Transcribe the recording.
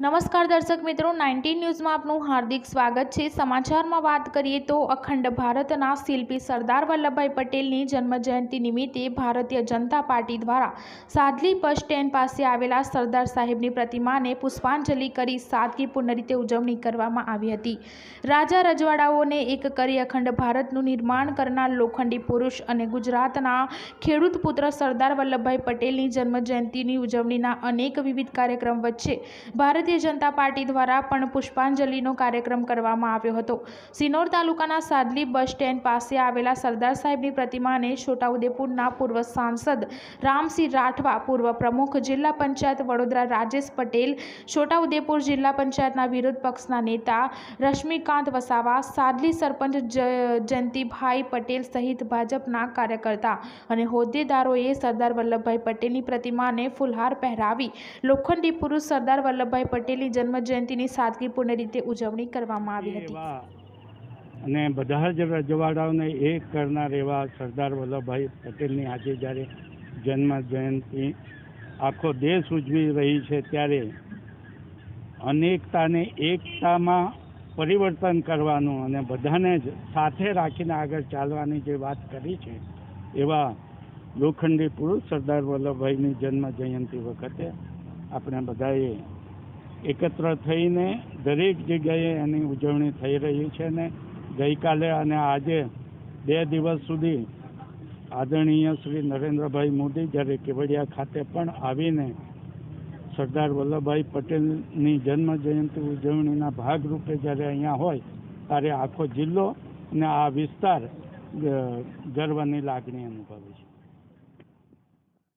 નમસ્કાર દર્શક મિત્રો, 19 ન્યૂઝમાં આપનું હાર્દિક સ્વાગત છે। સમાચારમાં વાત કરીએ તો અખંડ ભારતના શિલ્પી સરદાર વલ્લભભાઈ પટેલની જન્મજયંતિ નિમિત્તે ભારતીય જનતા પાર્ટી દ્વારા સાદલી બસ સ્ટેન્ડ પાસે આવેલા સરદાર સાહેબની પ્રતિમાને પુષ્પાંજલિ કરી સાદગીપૂર્ણ રીતે ઉજવણી કરવામાં આવી હતી। રાજા રજવાડાઓને એક કરી અખંડ ભારતનું નિર્માણ કરનાર લોખંડી પુરુષ અને ગુજરાતના ખેડૂત પુત્ર સરદાર વલ્લભભાઈ પટેલની જન્મજયંતિની ઉજવણીના અનેક વિવિધ કાર્યક્રમ વચ્ચે ભારતીય જનતા પાર્ટી દ્વારા પણ પુષ્પાંજલિનો કાર્યક્રમ કરવામાં આવ્યો હતો। સિનોર તાલુકાના સાદલી બસ સ્ટેન્ડ પાસે આવેલા સરદાર સાહેબની પ્રતિમાને છોટાઉદેપુરના પૂર્વ સાંસદ રામસિંહ રાઠવા, પૂર્વ પ્રમુખ જિલ્લા પંચાયત વડોદરા રાજેશ પટેલ, છોટાઉદેપુર જિલ્લા પંચાયતના વિરોધ પક્ષના નેતા રશ્મિકાંત વસાવા, સાદલી સરપંચ જયંતિભાઈ પટેલ સહિત ભાજપના કાર્યકર્તા અને હોદ્દેદારોએ સરદાર વલ્લભભાઈ પટેલની પ્રતિમાને ફૂલહાર પહેરાવી લોખંડી પુરુષ સરદાર વલ્લભભાઈ પટેલની જન્મજયંતિની સાદગીપૂર્ણ રીતે ઉજવણી કરવામાં આવી હતી। અને બધા જ રજવાડાઓને એક કરનાર એવા સરદાર વલ્લભભાઈ પટેલની આજે જ્યારે જન્મજયંતિ આખો દેશ ઉજવી રહી છે, ત્યારે અનેકતાને એકતામાં પરિવર્તન કરવાનું અને બધાને જ સાથે રાખીને આગળ ચાલવાની જે વાત કરી છે, એવા લોખંડી પુરુષ સરદાર વલ્લભભાઈની જન્મજયંતિ વખતે આપણે બધાએ એકત્ર થઈને દરેક જગ્યાએ એની ઉજવણી થઈ રહી છે। ને ગઈકાલે અને આજે 2 દિવસ સુધી આદરણીય શ્રી નરેન્દ્રભાઈ મોદી જ્યારે કેવડિયા ખાતે પણ આવીને સરદાર વલ્લભભાઈ પટેલની જન્મજયંતિ ઉજવણીના ભાગરૂપે જ્યારે અહીંયા હોય ત્યારે આખો જિલ્લો અને આ વિસ્તાર ગર્વની લાગણી અનુભવે।